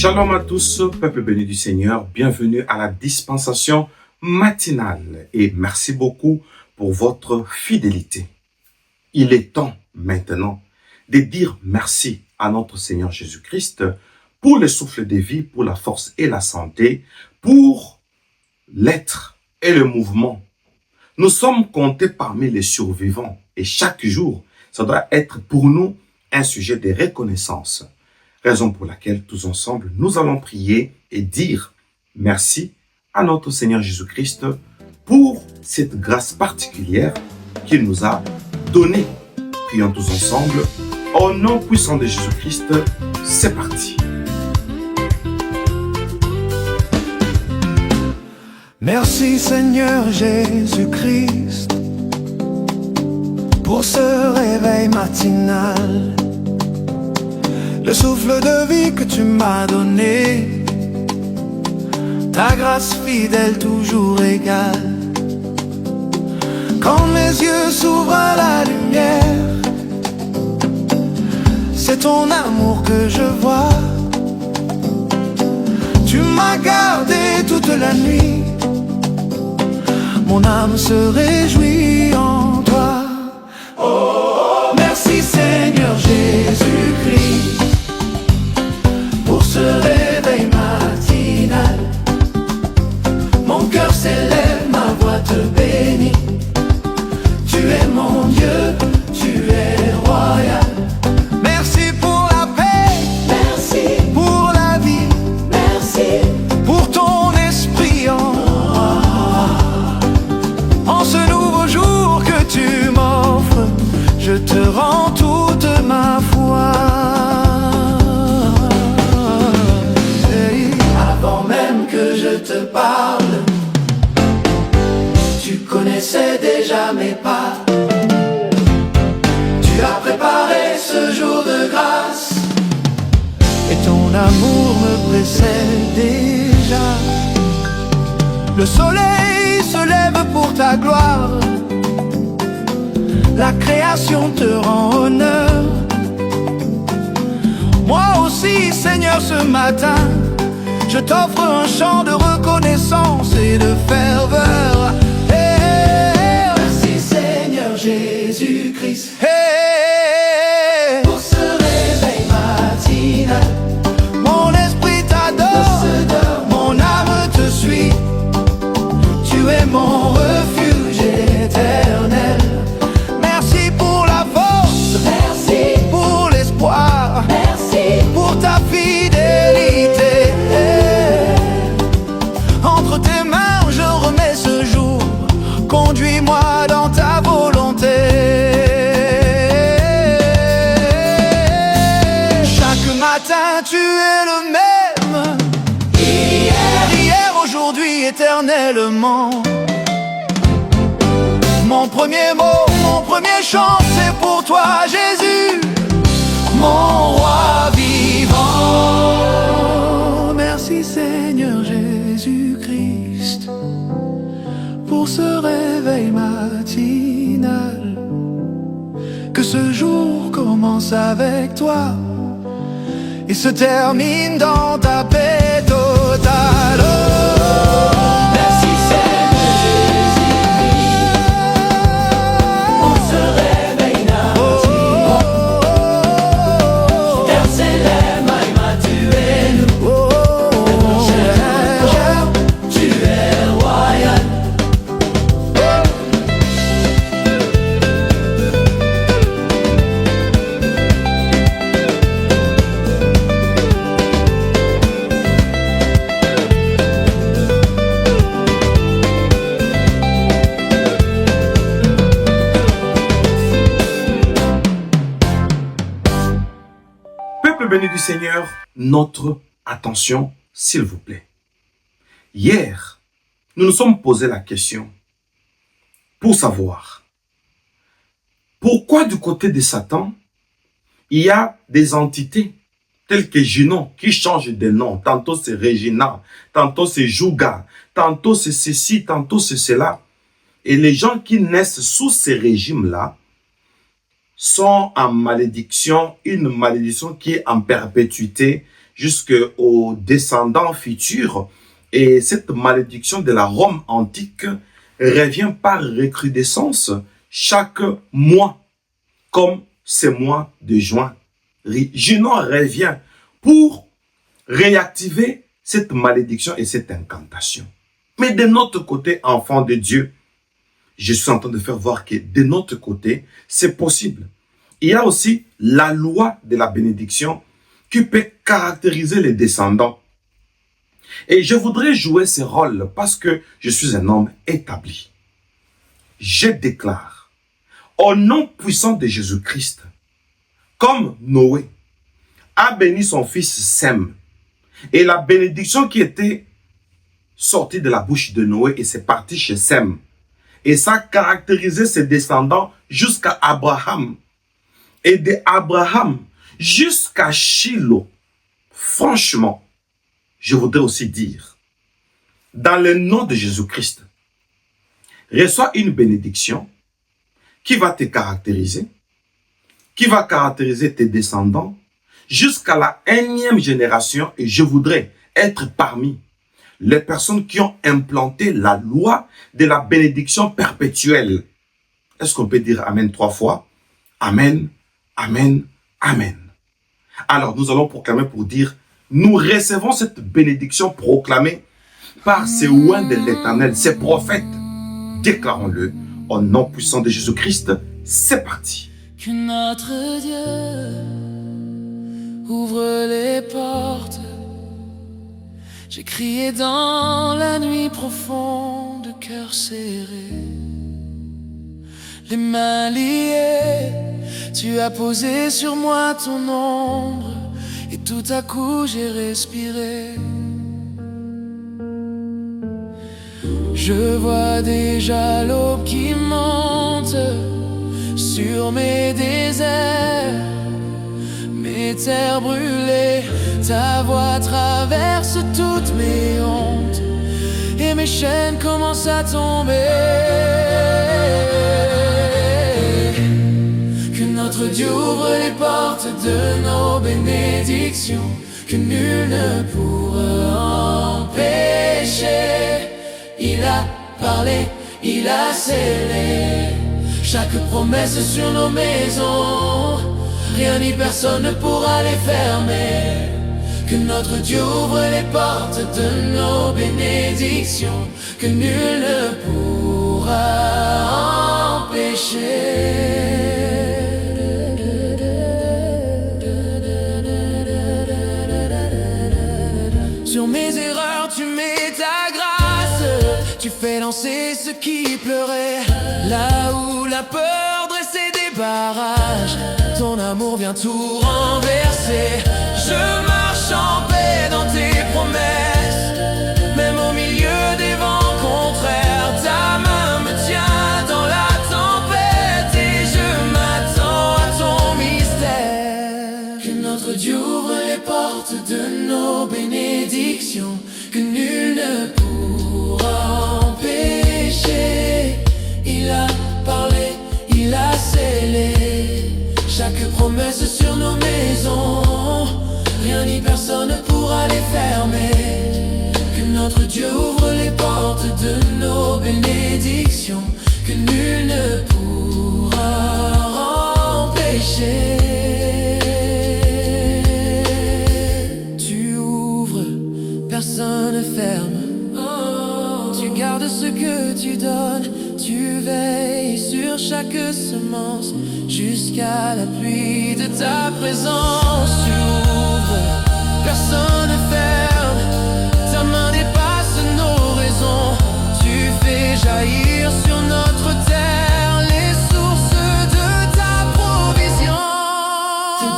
Shalom à tous, peuple béni du Seigneur, bienvenue à la dispensation matinale et merci beaucoup pour votre fidélité. Il est temps maintenant de dire merci à notre Seigneur Jésus-Christ pour le souffle de vie, pour la force et la santé, pour l'être et le mouvement. Nous sommes comptés parmi les survivants et chaque jour, ça doit être pour nous un sujet de reconnaissance. Raison pour laquelle tous ensemble, nous allons prier et dire merci à notre Seigneur Jésus-Christ pour cette grâce particulière qu'il nous a donnée. Prions tous ensemble. Au nom puissant de Jésus-Christ, c'est parti. Merci Seigneur Jésus-Christ pour ce réveil matinal. Le souffle de vie que tu m'as donné, ta grâce fidèle toujours égale. Quand mes yeux s'ouvrent à la lumière, c'est ton amour que je vois. Tu m'as gardé toute la nuit, mon âme se réjouit en toi. Oh, merci Seigneur Jésus-Christ pour ce réveil matinal. Mon cœur s'élève, ma voix te bénit. Tu es mon Dieu, tu es royal. Merci pour la paix, merci pour la vie, merci pour ton esprit en moi. En ce nouveau jour que tu m'offres, je te rends toute ma foi. Avant même que je te parle, tu connaissais déjà mes pas. Tu as préparé ce jour de grâce et ton amour me précède déjà. Le soleil se lève pour ta gloire, la création te rend honneur. Moi aussi Seigneur ce matin, je t'offre un chant de reconnaissance et de ferveur. Hey, merci Seigneur Jésus-Christ. Hey, pour ce réveil matinal, mon esprit t'adore, mon âme te suit. Tu es mon refuge éternel. Merci pour la force, merci pour l'espoir, merci pour ta fidélité. Entre tes mains je remets ce jour, conduis-moi dans ta volonté. Chaque matin tu es le même, hier, aujourd'hui, éternellement. Mon premier mot, mon premier chant, c'est pour toi Jésus, mon roi vivant. Merci Seigneur Jésus-Christ pour ce réveil matinal. Que ce jour commence avec toi et se termine dans ta paix totale. Oh, merci Seigneur Jésus-Christ pour ce réveil matinal. Terre s'élève, Maïma, tu es nous. Oh, cher, tu es royal. Peuple béni du Seigneur, notre attention, s'il vous plaît. Hier, nous nous sommes posé la question pour savoir pourquoi du côté de Satan, il y a des entités telles que Junon qui changent de nom. Tantôt c'est Regina, tantôt c'est Jouga, tantôt c'est ceci, tantôt c'est cela. Et les gens qui naissent sous ces régimes-là sont en malédiction, une malédiction qui est en perpétuité jusqu'aux descendants futurs. Et cette malédiction de la Rome antique revient par recrudescence chaque mois, comme ce mois de juin. Junon revient pour réactiver cette malédiction et cette incantation. Mais de notre côté, enfant de Dieu, je suis en train de faire voir que de notre côté, c'est possible. Il y a aussi la loi de la bénédiction qui peut caractériser les descendants. Et je voudrais jouer ce rôle parce que je suis un homme établi. Je déclare, au nom puissant de Jésus-Christ, comme Noé a béni son fils Sem, et la bénédiction qui était sortie de la bouche de Noé et c'est parti chez Sem, et ça caractérisait ses descendants jusqu'à Abraham, et de Abraham jusqu'à Shiloh. Franchement, je voudrais aussi dire, dans le nom de Jésus-Christ, reçois une bénédiction qui va te caractériser, qui va caractériser tes descendants jusqu'à la 1e génération, et je voudrais être parmi les personnes qui ont implanté la loi de la bénédiction perpétuelle. Est-ce qu'on peut dire Amen 3 fois? Amen, Amen, Amen. Alors nous allons proclamer pour dire, nous recevons cette bénédiction proclamée par ces oints de l'Éternel, ces prophètes. Déclarons-le au nom puissant de Jésus-Christ. C'est parti. Que notre Dieu ouvre les portes. J'ai crié dans la nuit profonde, cœur serré, les mains liées. Tu as posé sur moi ton ombre et tout à coup j'ai respiré. Je vois déjà l'aube qui monte sur mes déserts, mes terres brûlées. Ta voix traverse toutes mes hontes et mes chaînes commencent à tomber. Que notre Dieu ouvre les portes de nos bénédictions, que nul ne pourra empêcher. Il a parlé, il a scellé chaque promesse sur nos maisons. Rien ni personne ne pourra les fermer. Que notre Dieu ouvre les portes de nos bénédictions, que nul ne pourra empêcher. Sur mes erreurs, tu mets ta grâce. Tu fais danser ceux qui pleuraient. Là où la peur dressait des barrages, ton amour vient tout renverser. Je marche en paix dans tes promesses, même au milieu des vents contraires. Ta main me tient dans la tempête et je m'attends à ton mystère. Que notre Dieu ouvre les portes de nos bénédictions, que nul ne pourra empêcher. Il a parlé, il a scellé chaque promesse sur nos maisons. Rien ni personne ne pourra les fermer. Que notre Dieu ouvre les portes de nos bénédictions, que nul ne pourra empêcher. Tu ouvres, personne ne ferme. Tu gardes ce que tu donnes. Tu veilles sur chaque semence jusqu'à la pluie de ta présence. Tu ouvres, personne ne ferme. Ta main dépasse nos raisons. Tu fais jaillir sur notre terre les sources de ta provision.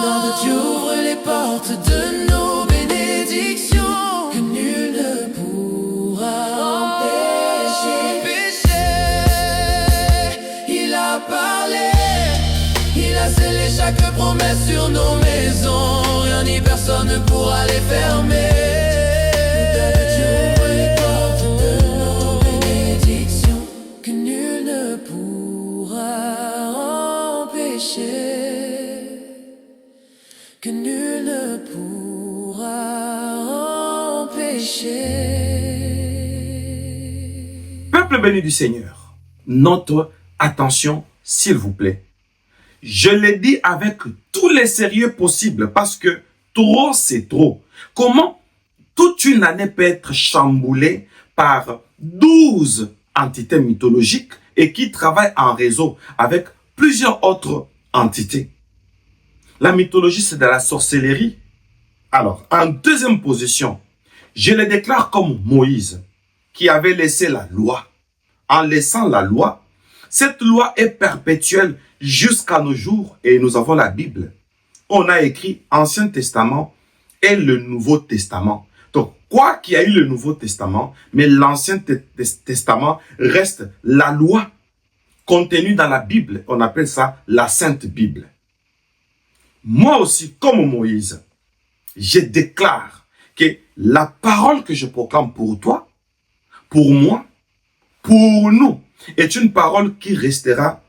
Notre Dieu ouvre les portes de nos bénédictions, que nul ne pourra empêcher. Il a parlé, il a scellé chaque promesse sur nos maisons. Rien ni personne ne pourra les fermer. Dieu ouvre les portes de nos bénédictions, que nul ne pourra empêcher. Que nul ne pourra péchés. Peuple béni du Seigneur, notre attention, s'il vous plaît. Je l'ai dit avec tous les sérieux possibles parce que trop, c'est trop. Comment toute une année peut être chamboulée par 12 entités mythologiques et qui travaillent en réseau avec plusieurs autres entités. La mythologie, c'est de la sorcellerie. Alors, en deuxième position, je le déclare comme Moïse, qui avait laissé la loi. En laissant la loi, cette loi est perpétuelle jusqu'à nos jours et nous avons la Bible. On a écrit Ancien Testament et le Nouveau Testament. Donc, quoi qu'il y a eu le Nouveau Testament, mais l'Ancien Testament reste la loi contenue dans la Bible. On appelle ça la Sainte Bible. Moi aussi, comme Moïse, je déclare que la parole que je proclame pour toi, pour moi, pour nous, est une parole qui restera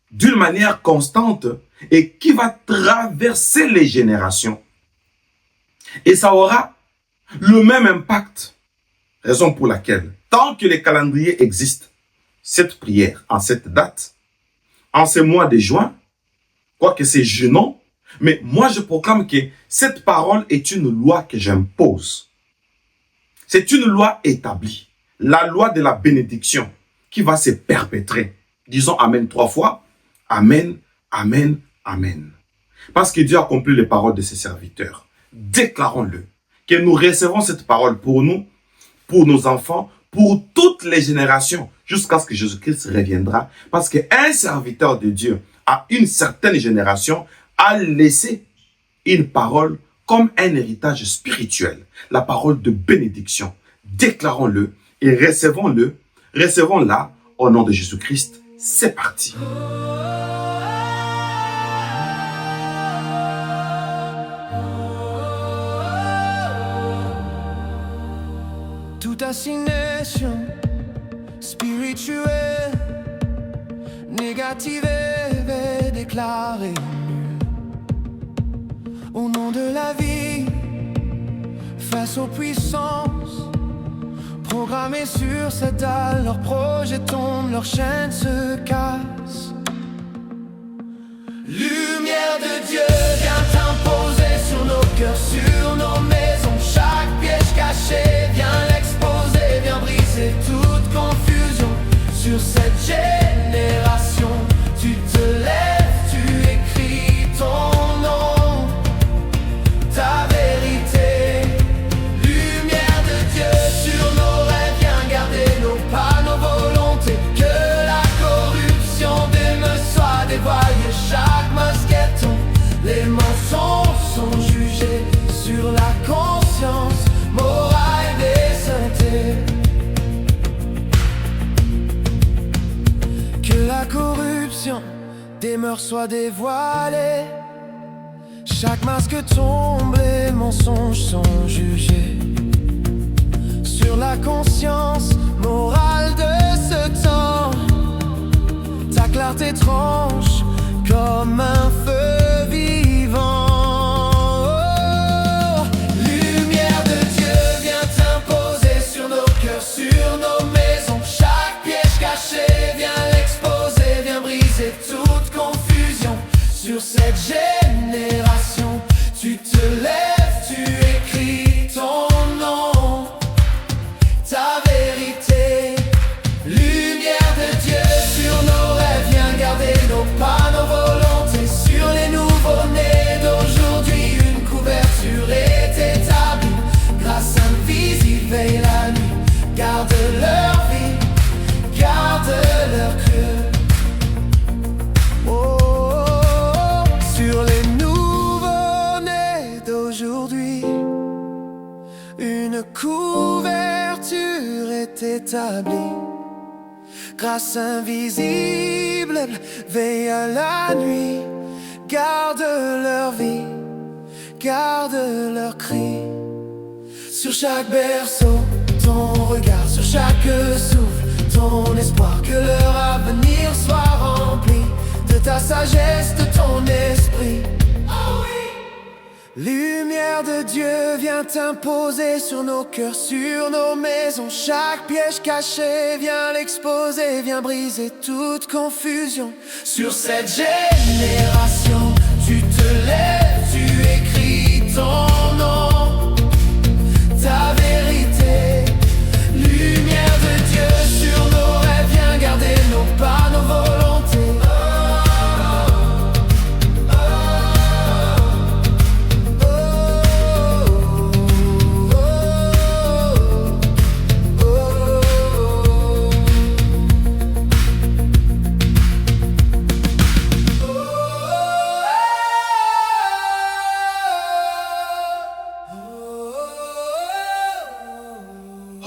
d'une manière constante et qui va traverser les générations. Et ça aura le même impact. Raison pour laquelle, tant que les calendriers existent, cette prière, en cette date, en ce mois de juin, quoique c'est jeûnant, mais moi je proclame que cette parole est une loi que j'impose. C'est une loi établie, la loi de la bénédiction qui va se perpétrer. Disons Amen 3 fois. Amen, Amen, Amen. Parce que Dieu a accompli les paroles de ses serviteurs. Déclarons-le, que nous recevons cette parole pour nous, pour nos enfants, pour toutes les générations, jusqu'à ce que Jésus-Christ reviendra. Parce qu'un serviteur de Dieu, à une certaine génération, a laissé une parole comme un héritage spirituel, la parole de bénédiction. Déclarons-le et recevons-la au nom de Jésus-Christ. C'est parti. Toute assignation spirituelle négative est déclarée nulle. Au nom de la vie, face aux puissances programmées sur cette dalle, leurs projets tombent, leurs chaînes se cassent. Lumière de Dieu vient t'imposer sur nos cœurs, sur nos maisons. Chaque piège caché vient l'exposer, vient briser toute confusion. Sur cette génération, tu te lèves, tu écris ton nom, ta vérité. Lumière de Dieu sur nos rêves, viens garder nos pas, nos volontés. Que la corruption demeure soit dévoilée, chaque masquette tombe, les mensonges sont jugés sur la conscience morale des saintetés. Que la corruption des mœurs soit dévoilée, chaque masque tombe, les mensonges sont jugés sur la conscience morale de ce temps. Ta clarté tranche comme un feu vivant. Oh, lumière de Dieu vient t'imposer sur nos cœurs, sur nos maisons. Chaque piège caché vient l'exposer, vient briser toute confusion. Sur cette génération, tu te lèves, tu écris ton nom, ta vérité. Lumière de Dieu sur nos rêves, viens garder nos pas, nos volontés. Sur les nouveaux-nés d'aujourd'hui, une couverture est établie. Grâce invisible veille la nuit, garde leur vie, garde leur cœur. Oh, oh, oh. Sur les nouveaux-nés d'aujourd'hui, une couverture est établie. Grâce invisible, veille à la nuit, garde leur vie, garde leur cri. Sur chaque berceau, ton regard, sur chaque souffle, ton espoir. Que leur avenir soit rempli de ta sagesse, de ton esprit. Oh oui. Lumière de Dieu vient imposer sur nos cœurs, sur nos maisons. Chaque piège caché vient l'exposer, vient briser toute confusion. Sur cette génération, tu te lèves, tu écris ton nom, ta vérité. Lumière de Dieu sur nos rêves, viens garder nos pas, nos volontés.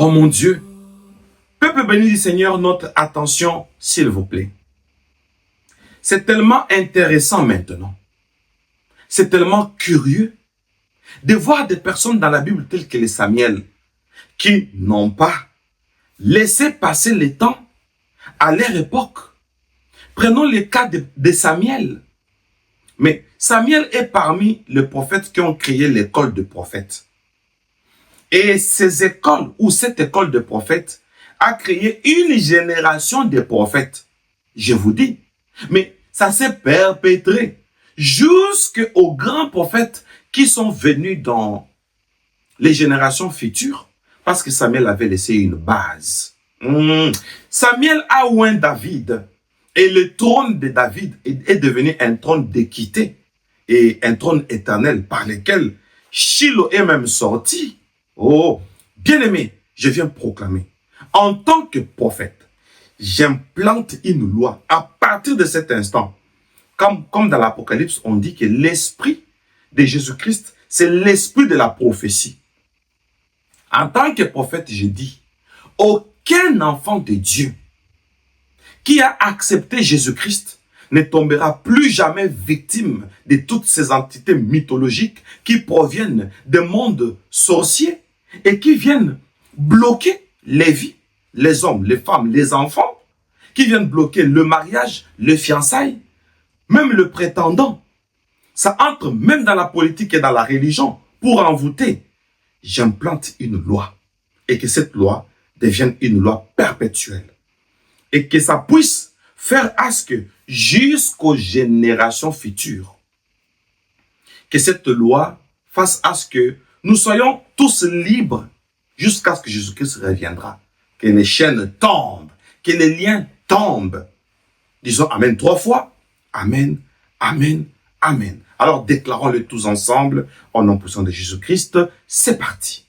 Oh mon Dieu, peuple béni du Seigneur, notre attention, s'il vous plaît. C'est tellement intéressant maintenant. C'est tellement curieux de voir des personnes dans la Bible telles que les Samuel qui n'ont pas laissé passer le temps à leur époque. Prenons le cas de Samuel. Mais Samuel est parmi les prophètes qui ont créé l'école de prophètes. Et ces écoles, ou cette école de prophètes, a créé une génération de prophètes. Je vous dis. Mais ça s'est perpétré jusqu'aux grands prophètes qui sont venus dans les générations futures. Parce que Samuel avait laissé une base. Samuel a oint David. Et le trône de David est devenu un trône d'équité. Et un trône éternel par lequel Shiloh est même sorti. Oh, bien-aimé, je viens proclamer. En tant que prophète, j'implante une loi. À partir de cet instant, comme dans l'Apocalypse, on dit que l'esprit de Jésus-Christ, c'est l'esprit de la prophétie. En tant que prophète, je dis, aucun enfant de Dieu qui a accepté Jésus-Christ ne tombera plus jamais victime de toutes ces entités mythologiques qui proviennent des mondes sorciers et qui viennent bloquer les vies, les hommes, les femmes, les enfants, qui viennent bloquer le mariage, les fiançailles, même le prétendant. Ça entre même dans la politique et dans la religion pour envoûter. J'implante une loi et que cette loi devienne une loi perpétuelle et que ça puisse faire à ce que jusqu'aux générations futures, que cette loi fasse à ce que nous soyons tous libres jusqu'à ce que Jésus-Christ reviendra. Que les chaînes tombent, que les liens tombent. Disons Amen 3 fois. Amen, Amen, Amen. Alors déclarons-le tous ensemble au nom puissant de Jésus-Christ. C'est parti.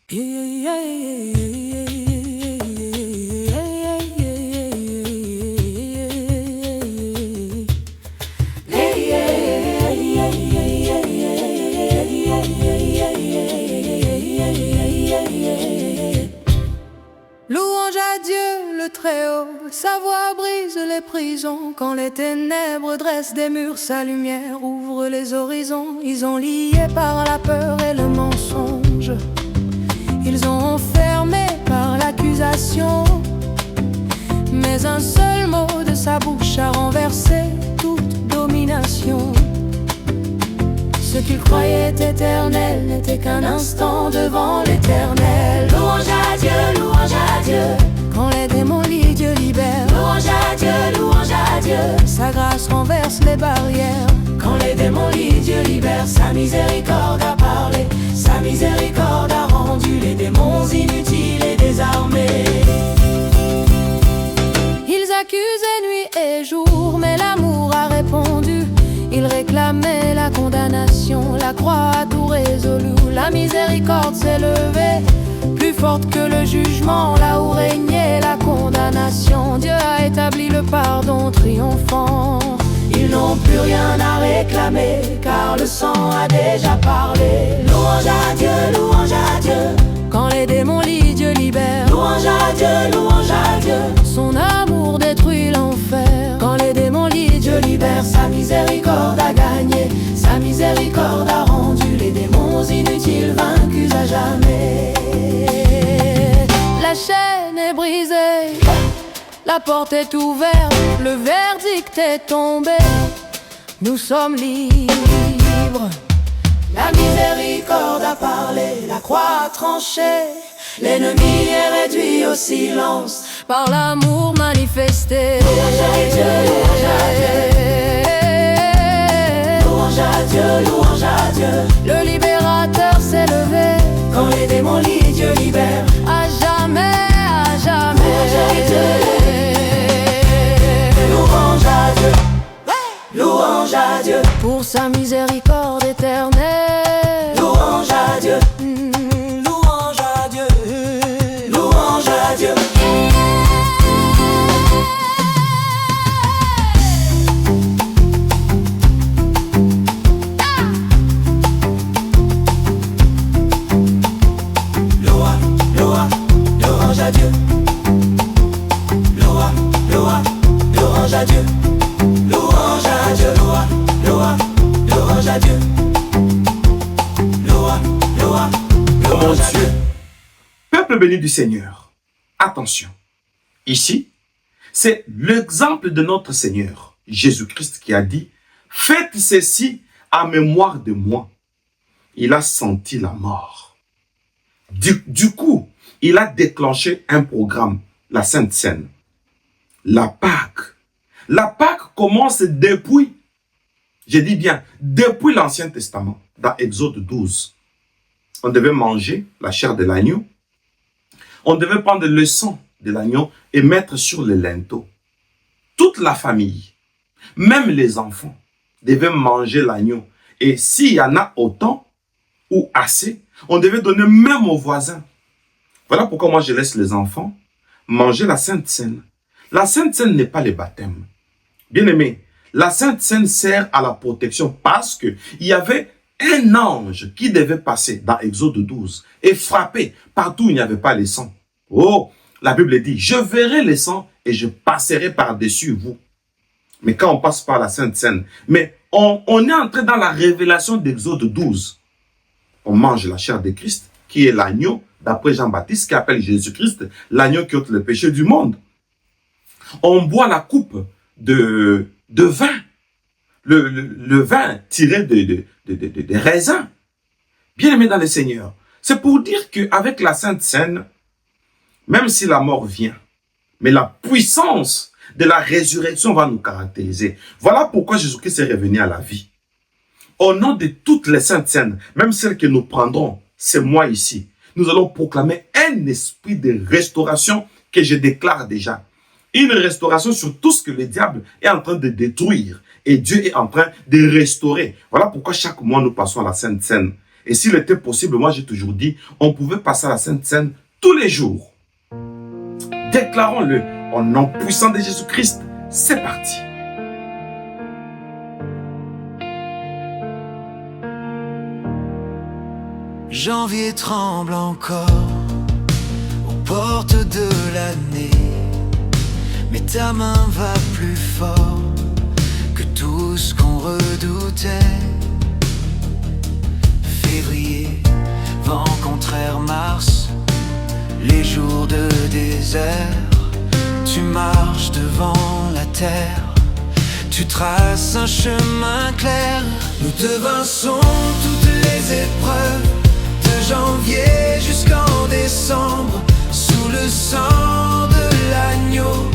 Louange à Dieu le Très-Haut, sa voix brise les prisons. Quand les ténèbres dressent des murs, sa lumière ouvre les horizons. Ils ont lié par la peur et le mensonge, ils ont enfermé par l'accusation. Mais un seul mot de sa bouche a renversé toute domination. Ce qu'ils croyaient éternel n'était qu'un instant devant l'éternel. Louange à Dieu, quand les démons lient, Dieu libère. Louange à Dieu, sa grâce renverse les barrières. Quand les démons lient, Dieu libère. Sa miséricorde a parlé, sa miséricorde a rendu les démons inutiles et désarmés. Ils accusaient nuit et jour, mais l'amour a répondu. Ils réclamaient la condamnation, la croix a tout résolu. La miséricorde s'est levée, plus forte que le jugement. Là où régnait la condamnation, Dieu a établi le pardon triomphant. Ils n'ont plus rien à réclamer, car le sang a déjà parlé. Louange à Dieu, quand les démons lient, Dieu libère. Louange à Dieu, son amour détruit l'enfer. Quand les démons lient, Dieu libère. Sa miséricorde a gagné, sa miséricorde a rendu les démons inutiles vaincus à jamais. La chaîne est brisée, la porte est ouverte, le verdict est tombé. Nous sommes libres, la miséricorde miséricorde a parlé, la croix a tranché. L'ennemi est réduit au silence par l'amour manifesté. Louange à Dieu, louange à Dieu. Louange à Dieu, louange à Dieu. Le libérateur s'est levé. Quand les démons lient, Dieu libère. À jamais, à jamais. Louange à Dieu. Louange à Dieu. Louange à Dieu. Pour sa miséricorde éternelle. Louange à Dieu. Louange à Dieu. Louange à Dieu. Louange à Dieu. Louange à Dieu. Louange à Dieu. Louange à Dieu. Oh mon Dieu. Peuple béni du Seigneur, attention. Ici, c'est l'exemple de notre Seigneur, Jésus-Christ, qui a dit « Faites ceci à mémoire de moi ». Il a senti la mort. Du coup, il a déclenché un programme, la Sainte Seine. La Pâque. La Pâque commence depuis, je dis bien, depuis l'Ancien Testament, dans Exode 12. On devait manger la chair de l'agneau. On devait prendre le sang de l'agneau et mettre sur les linteaux. Toute la famille, même les enfants, devaient manger l'agneau. Et s'il y en a autant ou assez, on devait donner même aux voisins. Voilà pourquoi moi je laisse les enfants manger la Sainte Seine. La Sainte Seine n'est pas le baptême. Bien aimé, la Sainte Seine sert à la protection parce que il y avait un ange qui devait passer dans Exode 12 et frapper partout où il n'y avait pas les sangs. Oh, la Bible dit, je verrai les sangs et je passerai par-dessus vous. Mais quand on passe par la Sainte Seine, mais on est entré dans la révélation d'Exode 12. On mange la chair de Christ, qui est l'agneau, d'après Jean-Baptiste, qui appelle Jésus-Christ, l'agneau qui ôte le péché du monde. On boit la coupe de vin, le vin tiré des raisins. Bien aimé dans le Seigneur, c'est pour dire qu'avec la Sainte Seine, même si la mort vient, mais la puissance de la résurrection va nous caractériser. Voilà pourquoi Jésus-Christ est revenu à la vie. Au nom de toutes les Saintes Seines, même celles que nous prendrons, c'est moi ici, nous allons proclamer un esprit de restauration que je déclare déjà. Une restauration sur tout ce que le diable est en train de détruire. Et Dieu est en train de restaurer. Voilà pourquoi chaque mois nous passons à la Sainte Seine. Et s'il était possible, moi j'ai toujours dit, on pouvait passer à la Sainte Seine tous les jours. Déclarons-le au nom puissant de Jésus-Christ. C'est parti. Janvier tremble encore aux portes de l'année, mais ta main va plus fort que tout ce qu'on redoutait. Février, vent contraire mars, les jours de désert. Tu marches devant la terre, tu traces un chemin clair. Nous devançons toutes les épreuves, de janvier jusqu'en décembre. Sous le sang de l'agneau,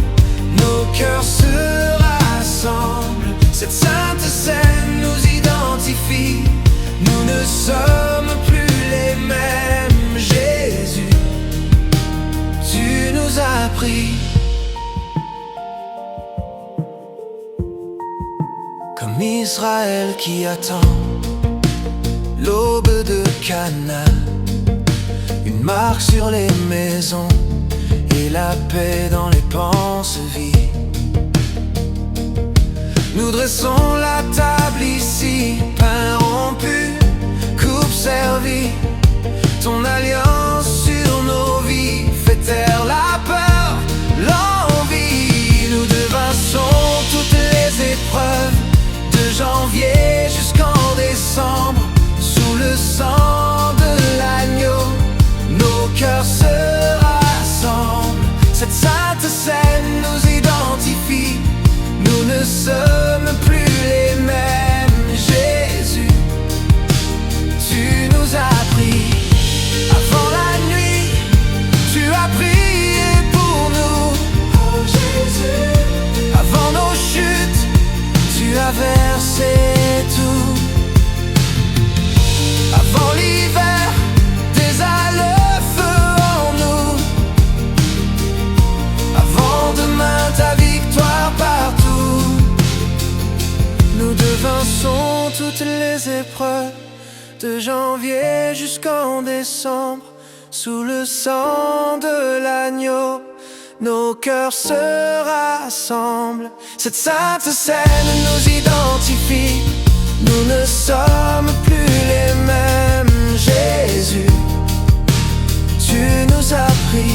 nos cœurs se rassemblent. Cette sainte scène nous identifie, nous ne sommes plus les mêmes. Jésus, tu nous as pris. Comme Israël qui attend l'aube de Canaan, une marque sur les maisons et la paix dans les pensevies. Nous dressons la table ici, pain rompu, coupe servie. Ton alliance sur nos vies fait taire la peur, l'envie. Nous devançons toutes les épreuves, de janvier jusqu'en décembre. Sous le sang de l'agneau, nos cœurs se rassemblent. Cette sainte scène nous identifie, nous ne sommes plus les mêmes. Jésus, tu nous toutes les épreuves, de janvier jusqu'en décembre, sous le sang de l'agneau, nos cœurs se rassemblent. Cette sainte scène nous identifie, nous ne sommes plus les mêmes. Jésus, tu nous as pris.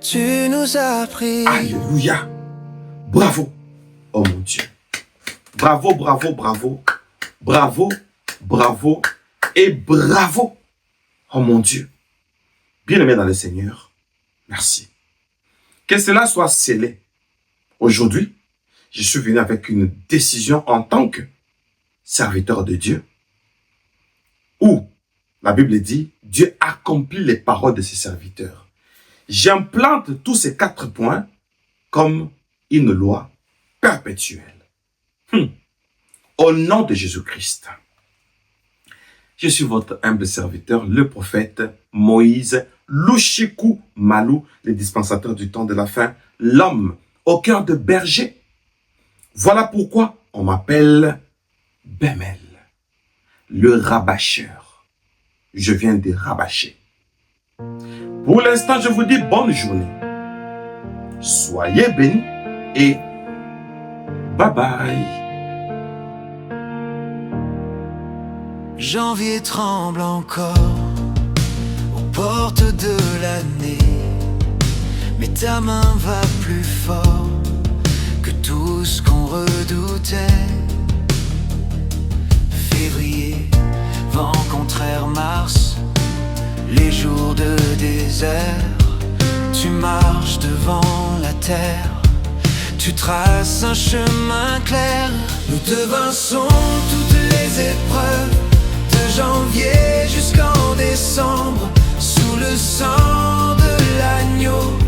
Tu nous as pris. Alléluia. Bravo. Oh mon Dieu. Bravo, bravo, bravo. Bravo, bravo et bravo. Oh mon Dieu. Bien-aimé dans le Seigneur, merci. Que cela soit scellé. Aujourd'hui, je suis venu avec une décision en tant que serviteur de Dieu, où la Bible dit, Dieu accomplit les paroles de ses serviteurs. J'implante tous ces 4 points comme une loi perpétuelle. Au nom de Jésus-Christ, je suis votre humble serviteur, le prophète Moïse Lushiku Malou, le dispensateur du temps de la fin, l'homme au cœur de berger. Voilà pourquoi on m'appelle Bémel, le rabâcheur. Je viens de rabâcher. Pour l'instant, je vous dis bonne journée. Soyez bénis et bye bye. Janvier tremble encore aux portes de l'année, mais ta main va plus fort que tout ce qu'on redoutait. Février, vent contraire mars, les jours de désert, tu marches devant la terre, tu traces un chemin clair. Nous devançons toutes les épreuves, de janvier jusqu'en décembre, sous le sang de l'agneau,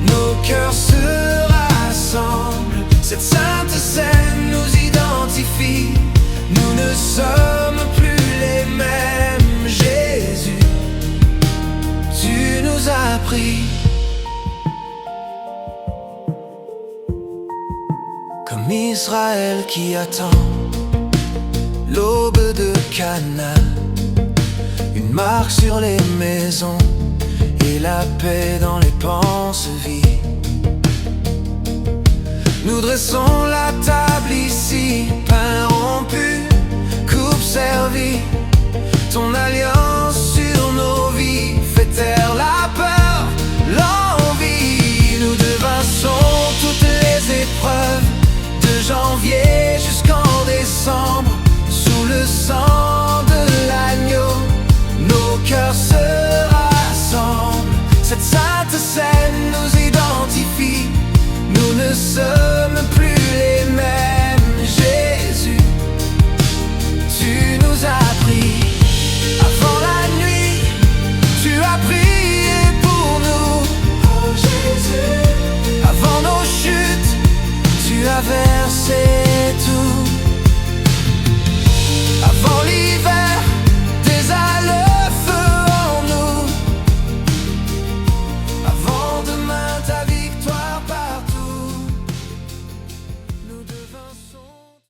nos cœurs se rassemblent. Cette sainte scène nous identifie, nous ne sommes plus les mêmes. Jésus, tu nous as pris. Comme Israël qui attend l'aube de Canaan, une marque sur les maisons et la paix dans les pensevies. Nous dressons la table ici,